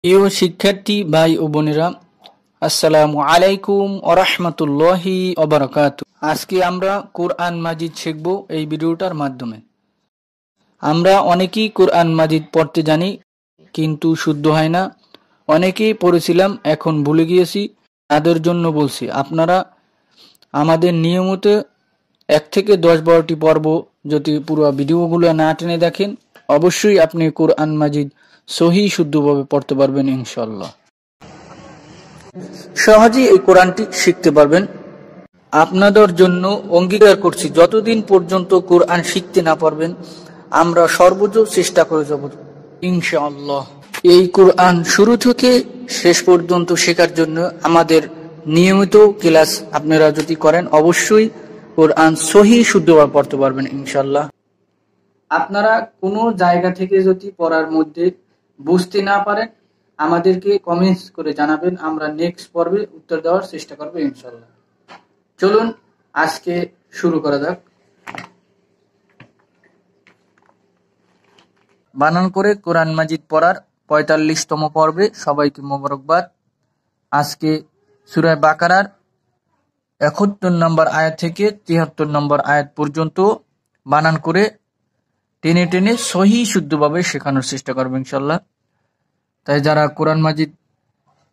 প্রিয় শিক্ষার্থী ভাই ও বোনেরা, আসসালামু আলাইকুম ওয়া রাহমাতুল্লাহি ওয়া বারাকাতুহু। আজকে আমরা কোরআন মাজিদ শিখব এই ভিডিওটার মাধ্যমে। আমরা অনেকেই কোরআন মাজিদ পড়তে জানি, কিন্তু শুদ্ধ হয় না। অনেকেই পড়েছিলাম, এখন ভুলে গিয়েছি। তাদের জন্য বলছি, আপনারা আমাদের নিয়মিত 1 থেকে 10-12টি পর্ব যদি পুরো ভিডিওগুলো না টেনে দেখেন, অবশ্যই আপনি কোরআন মাজিদ সহি শুদ্ধভাবে পড়তে পারবেন ইনশাআল্লাহ। সহজেই এই কোরআনটি শিখতে পারবেন। আপনাদের জন্য অঙ্গীকার করছি, যতদিন পর্যন্ত কোরআন শিখতে না পারবেন, আমরা সর্বোচ্চ চেষ্টা করে যাব ইনশাআল্লাহ। এই কোরআন শুরু থেকে শেষ পর্যন্ত শেখার জন্য আমাদের নিয়মিত ক্লাস আপনারা যদি করেন, অবশ্যই কোরআন সহি শুদ্ধভাবে পড়তে পারবেন ইনশাআল্লাহ। আপনারা কোনো জায়গা থেকে যদি পড়ার মধ্যে বুঝতে না পারেন, আমাদেরকে কমেন্টস করে জানাবেন, আমরা নেক্সট পর্বে উত্তর দেওয়ার চেষ্টা করবো ইনশাআল্লাহ। চলুন আজকে শুরু করা যাক। বানান করে কোরআন মাজিদ পড়ার 45তম পর্বে সবাইকে মোবারকবাদ। আজকে সূরা বাকারার 71 নম্বর আয়াত থেকে 73 নম্বর আয়াত পর্যন্ত বানান করে টেনে টেনে সহি শুদ্ধভাবে শেখানোর চেষ্টা করবো ইনশাআল্লাহ। তাই যারা কোরআন মাজিদ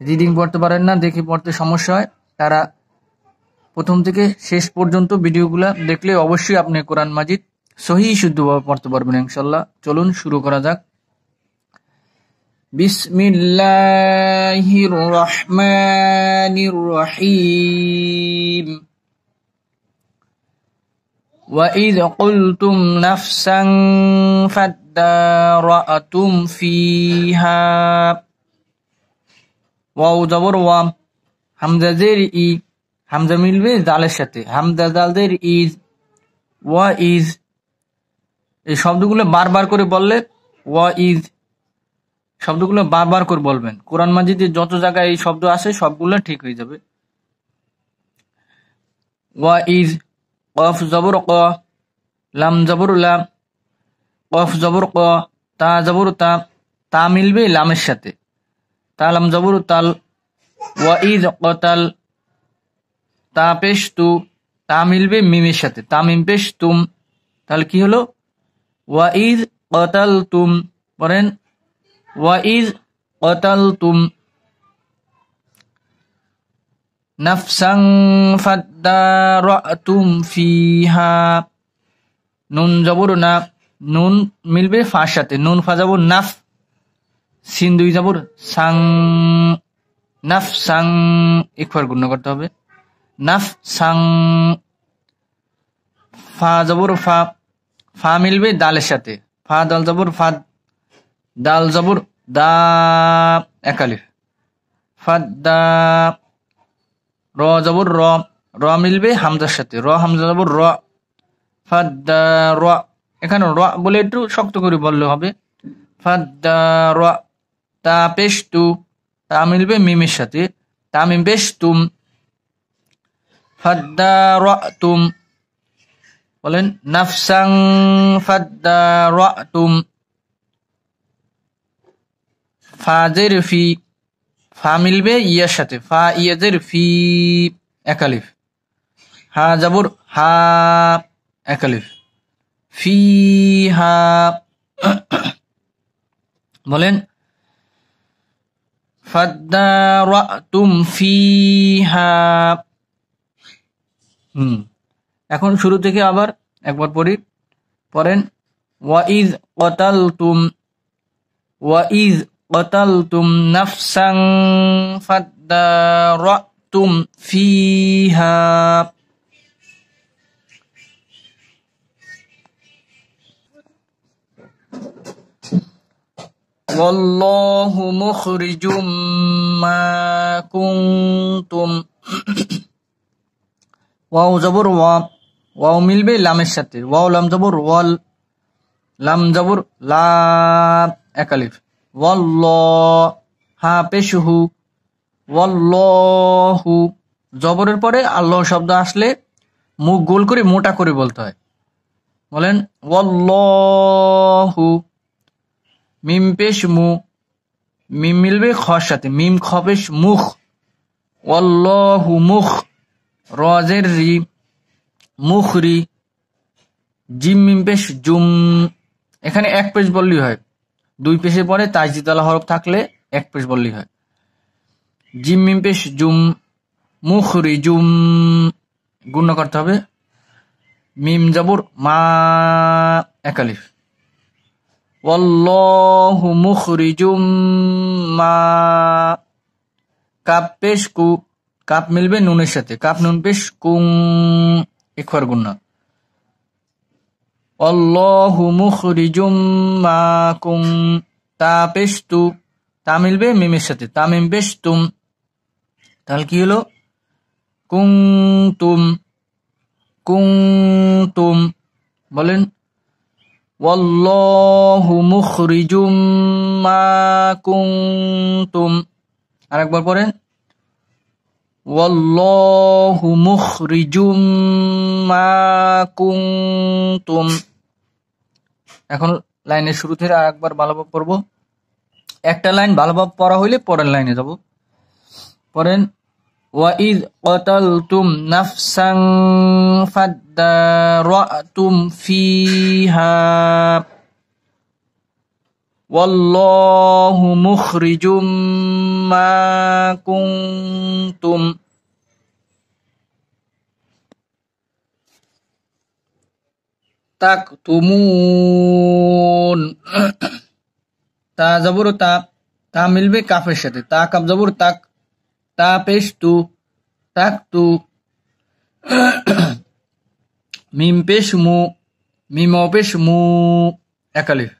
রিডিং পড়তে পারেন না, দেখে পড়তে সমস্যা হয়, তারা প্রথম থেকে শেষ পর্যন্ত ভিডিওগুলা দেখলে অবশ্যই আপনি কোরআন মাজিদ সহি শুদ্ধভাবে পড়তে পারবেন ইনশাআল্লাহ। চলুন শুরু করা যাক। বিসমিল্লাহির রহমানির রহিম। وَإِذْ قُلْتُمْ نَفْسًا فَادَّارَأْتُمْ فِيهَا ওয়াও জবর ওয়া, হামজা জের ই, হামজা মিলবে জালের সাথে, হামজা জালের ইজ, ওয়া ইজ। এই শব্দগুলো বারবার করে বললে, ওয়া ইজ শব্দগুলো বারবার করে বলবেন। কোরআন মাজিদে যত জায়গায় এই শব্দ আসে সবগুলো ঠিক হয়ে যাবে। ওয়া ইজ, কফ জবর ক, লাম জবর লা, কফ জবর ক, তা জবর তা, তা মিলবে লামের সাথে, তা লাম জবর তাল। ওয়া ইজ কতাল, তা পেশ তু, তা মিলবে মিমের সাথে, তা মিম পেশ তুম। তাহলে কি হলো? ওয়া ইজ কতাল তুম। বলেন ওয়া ইজ কতাল তুম নাফসান ফাদ্দারাতুম ফিহা। নুন জবর না, নুন মিলবে ফার সাথে, নুন ফা জবর নাফ, সিন দুই জবর সাং, নাফ সাং, একবার গুণ করতে হবে, নাফ সাং। ফা জবর ফা, ফা মিলবে দালের সাথে, ফা দাল জবর ফাদ, দাল জবর দা, একালিফ, ফাদ্দা। র জবর র, র মিলবে হামজার সাথে, র হামজা জবর র, ফাদ্দা র। এখানে র বলে একটু শক্ত করে বললে হবে, ফাদ্দা র। তা পেশ তু, তা মিলবে মিমের সাথে, তা মিম পেশ তুম, ফাদ্দা র তুম। বলেন নাফসাং ফাদ্দা র তুম। ফাজের ফি, ফা মিলবে ইয়ার সাথে, ফা ইয়াজের ফি, একালিফ। হা জবর হা, একালিফ, ফি হা। বলেন ফাদ্দারাতুম ফিহা। এখন শুরু থেকে আবার একবার পড়ি, পড়েন। ওয়াইজ কতালতুম, ওয়াইজ কতালতুম নাফসান ফাদ্দারাতুম ফিহা। ওয়াল্লাহু মুখরিজুম মা কুনতুম। ওয়াও জবর ওয়া, ওয়াও মিলবে লামের সাথে, ওয়াও লাম জবর ওয়াল, লাম জবর লা, একালিফ। ওয়াল্লাহ, হা পেশহু, ওয়াল্লাহু। জবরের পরে আল্লাহ শব্দ আসলে মুখ গোল করে মোটা করে বলতে হয়। বলেন ওয়াল্লাহু। মিম পেশ মু, মিম মিলবে খর সাথে, মিম খপেশ মুখ, ওয়াল্লাহু মুখ, রজের রি, মুখরি, জিম মিম পেশ জুম। এখানে এক পেশ বললেই হয়, দুই পেশে পরে তাজদিদালা হরফ থাকলে এক পেশ বললেই হয়। জিম মিম পেশ জুম, মুখরি জুম, গুণ করতে হবে। মিম জবর মা, একালিফ। ওয়াল্লাহু মুখরিজুম মা, কাপ পেশ কু, কাপ মিলবে নুনের সাথে, কাপ নুন পেশ কুং, একবার গুন্না। আল্লাহু মুখরিজুম মা কুং, তা পেশ তু, তা মিলবে মিমের সাথে, তা মিম পেশ তুম, তাহলে কি হলো কুং তুম, কুং তুম। বলেন ওয়াল্লাহু মুখরিজুম মা কুনতুম। আরেকবার পড়েন ওয়াল্লাহু মুখরিজুম মা কুনতুম। এখন লাইনের শুরু থেকে আরেকবার ভালোভাবে পড়বো। একটা লাইন ভালোভাবে পড়া হইলে পরের লাইনে যাব। পড়েন وَإِذْ قَتَلْتُمْ نَفْسًا فَادَّارَأْتُمْ فِيهَا وَاللَّهُ مُخْرِجٌ مَا كُنْتُمْ। তাকতুমুন, তা জবর তা, তা মিলবে কাফের সাথে, তা কাফ জবর তাক, তা পেশ তু, তাক তু। মিম পেশ মু, মিম পেশ মু, একালিফ।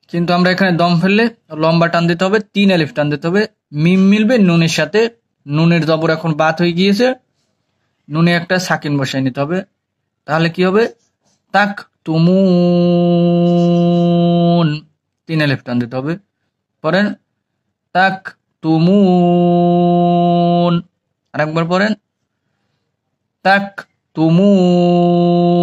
কিন্তু আমরা এখানে দম ফেললে লম্বা টান দিতে হবে, 3 আলিফ টান দিতে হবে। মিম মিলবে নুনের সাথে, নুনের জবর এখন বাত হয়ে গিয়েছে, নুনে একটা সাকিন বসাই নিতে হবে, তাহলে কি হবে তাক তুমুন, 3 আলিফ টান দিতে হবে। পড়েন তাক তুমুন, আরেকবার পড়েন তাক তুমুন।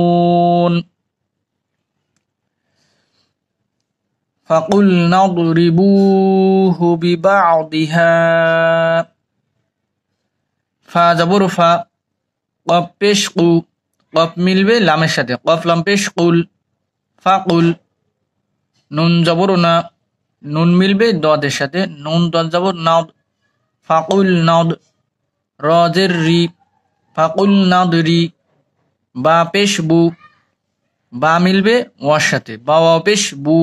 ফাকুলনা দরিবুহু বিবাদিহা, ফা জবর ফা, কফ পেশ কু, কফ মিলবে লামের সাথে, কফ লাম পেশ কুল, ফাকুল। নুন জবর না, নুন মিলবে দদের সাথে, নুন দদ জবর নাদ, ফাকুল নাদ। রজের রি, ফাকুল নাদরি, বা পেশ বু, বা মিলবে ওয়ার সাথে, বা পেশ বু,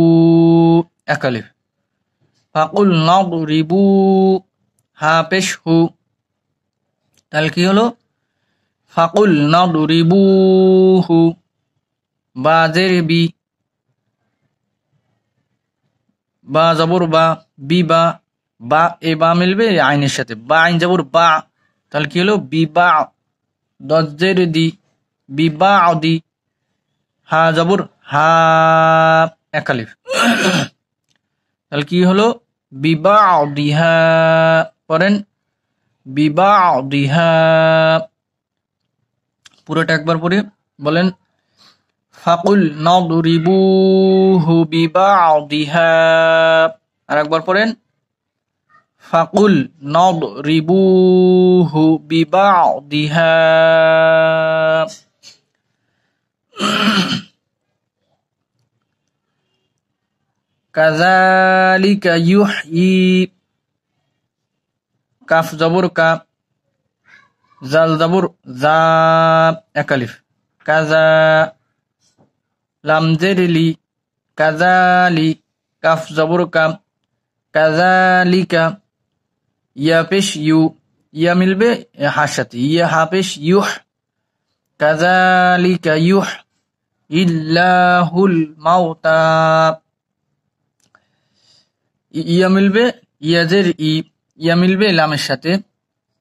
একালিফ। ফাকুল নাদরিবু, হা পেশ হু, তাহলে কি হলো ফাকুল নাদরিবুহু। বা জের বি, বা জবর বা, বি বা, বা এ বা মিলবে আইনের সাথে, বা আইন জবর বা, তাহলে কি হলো বিবা। দজ্জের দি, বিবা দি, হা জবর হা, একালিফ। তাহলে কি হলো বিবা দিহা। পড়েন বিবা দিহা, পুরোটা একবার পড়ে বলেন ফাকুল নাদরিবুহু বিবাদিহা। আর একবার পড়েন ফাকুল নাদরিবুহু বিবাদিহা। কাযালিকা ইউহয়ি, কাফ জবর কা, জাল জবর জা, একালিফ। কাজা, লাম জের লি, কাযালি, কাফ জবর কা, কাযালিকা। ইয়া পেশ ইউ, ইয়া মিলবে হার সাথে, ইয়া হা পেশ ইউহ, কাযালিকা ইউহ ইল্লাহুল মাউতা। ইয়া মিলবে ইয়াজের ই, ইয়া মিলবে লামের সাথে,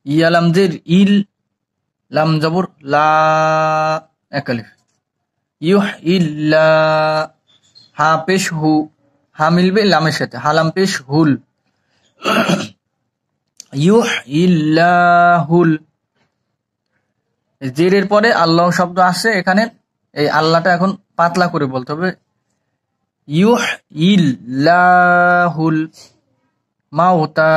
ইয়া লাম জের ইল, লাম জবর লা, একালিফ। ইউহ ইল্লা, হা পেশ হু, হা মিলবে লামের সাথে, হালাম পেশ হুল, ইউহ ইল্লাহুল। জেরের পরে আল্লাহ শব্দ আছে এখানে, এই আল্লাহটা এখন পাতলা করে বলতে হবে, ইউহ ইল্লাহুল। মাউতা,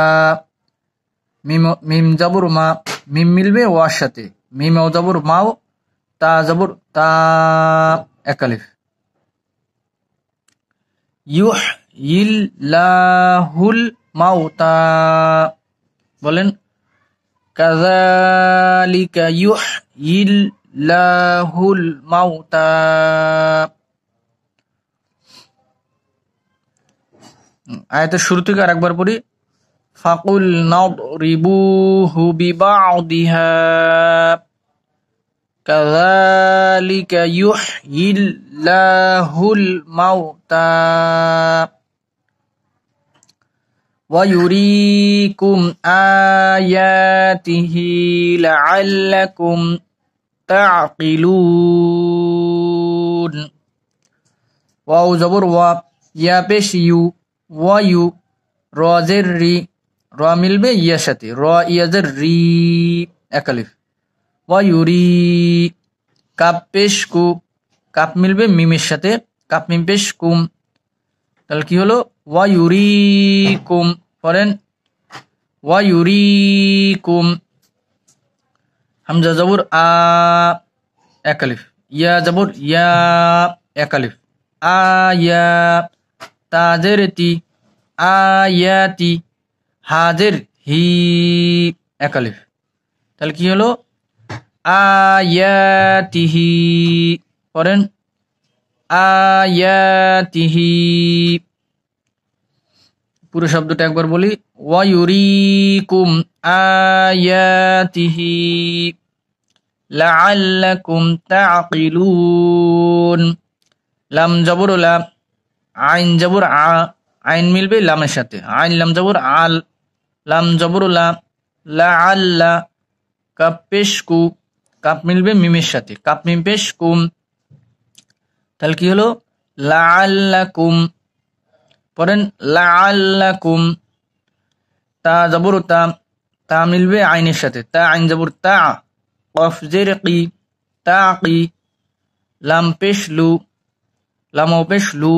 মিম জবর মা, মিম মিলবে ওয়ার সাথে, মিম ও জবর মাও, তা জবর তা, এক আলিফ। ইউহয়িল্লাহুল মাউতা, বলেন কাযালিকা ইউহয়িল্লাহুল মাউতা। আয়াতের শুরু থেকে আরেকবার পড়ি। ফাকুল নাদরিবুহু বিবা'দিহা কাযালিকা ইউহয়িল্লাহুল মাউতা ওয়া ইউরীকুম আয়াতিহি লাআল্লাকুম তা'কিলুন। ওয়াও জবর ওয়া, ইয়া পেশ ইউ, ওয়া ইউ, র জের রি, র মিলবে ইয়ার সাথে, র ইয়াজের রি, এক আলিফ। ওয়া ইউরি, কাপ পেশ কু, কাপ মিলবে মিমের সাথে, কাপ মিম পেশ কুম, তাহলে কি হলো ওয়া ইউরিকুম, পড়েন ওয়া ইউরিকুম। হামজা জবর আ, এক আলিফ। ইয়া জবর ইয়া, এক আলিফ। আয়া, তাজের তি, আয়াতি, হাজের হি, এক আলিফ। তাহলে কি হলো আয়াতিহি, পড়েন আয়াতিহি। পুরো শব্দটা একবার বলি। ওয়া ইউরীকুম আয়াতিহি লাআল্লাকুম তা'কিলুন। লাম জবর লা, আইন জবর আ, আইন মিলবে লামের সাথে, আইন লাম জবর আল, লাম জবর লা, লাআল্লা, কাপ পেশ কু, কাপ মিলবে মিমের সাথে, কাপ মিম পেশ কুম, তাহলে কি হলো লাআল্লাকুম, পড়েন লাআল্লাকুম। তা জবর তা, তা মিলবে আইনের সাথে, তা আইন জবর তা, কফ জের কি, তাকি, লাম পেশ লু, লাম ও পেশ লু,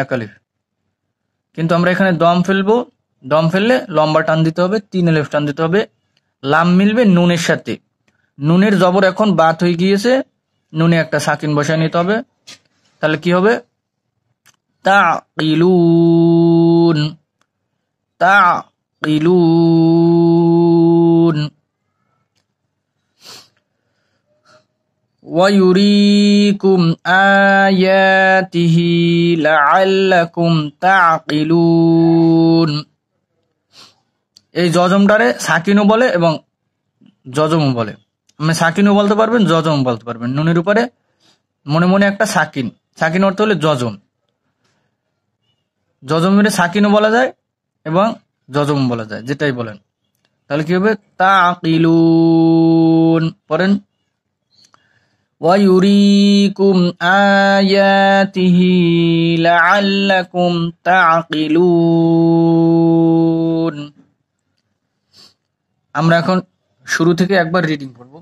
এক আলিফ। কিন্তু আমরা এখানে দম ফেলবো, দম ফেললে লম্বা টান দিতে হবে, 3 আলিফ টান দিতে হবে। লাম মিলবে নুনের সাথে, নুনের জবর এখন বাত হয়ে গিয়েছে, নুনে একটা সাকিন বসায় নিতে হবে, তাহলে কি হবে তা'কিলুন, তা'কিলুন। ওয়া ইউরীকুম আয়াতিহি লাআল্লাকুম তা'কিলুন। এই জজমটারে সাকিনও বলে এবং জজমও বলে। আপনি সাকিনও বলতে পারবেন, জজমও বলতে পারবেন। নুনের উপরে মনে মনে একটা সাকিন, সাকিন অর্থ হলে জজম, জজমের সাকিনও বলা যায় এবং জজম বলা যায়, যেটাই বলেন। তাহলে কি হবে তা'কিলুন, পড়েন ওয়া ইউরীকুম আয়াতিহি লাআল্লাকুম তা'কিলুন। আমরা এখন শুরু থেকে একবার রিডিং করব।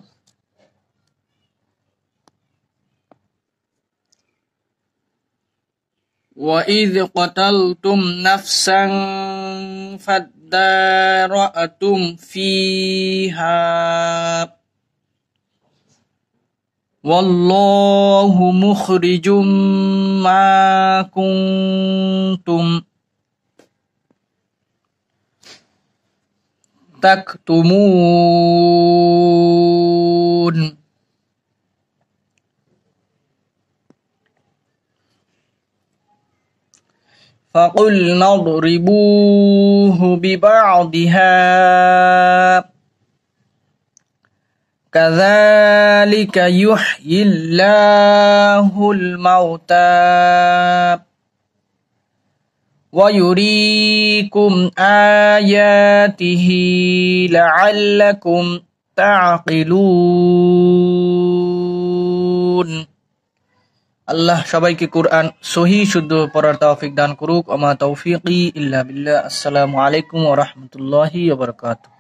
وَإِذْ قَتَلْتُمْ نَفْسًا فَادَّارَأْتُمْ فِيهَا وَاللَّهُ مُخْرِجٌ مَا كُنْتُمْ تَكْتُمُونَ فَقُلْنَا اضْرِبُوهُ بِبَعْضِهَا كَذَلِكَ يُحْيِي اللَّهُ الْمَوْتَى وَيُرِيكُمْ آيَاتِهِ لَعَلَّكُمْ تَعْقِلُونَ। আল্লাহ সবাইকে কুরআন সহি শুদ্ধ পড়ার তৌফিক দান করুক। ওয়া মা তৌফিকি ইল্লা বিল্লাহ। আসসালামু আলাইকুম ওয়া রাহমাতুল্লাহি ওয়া বারাকাতুহু।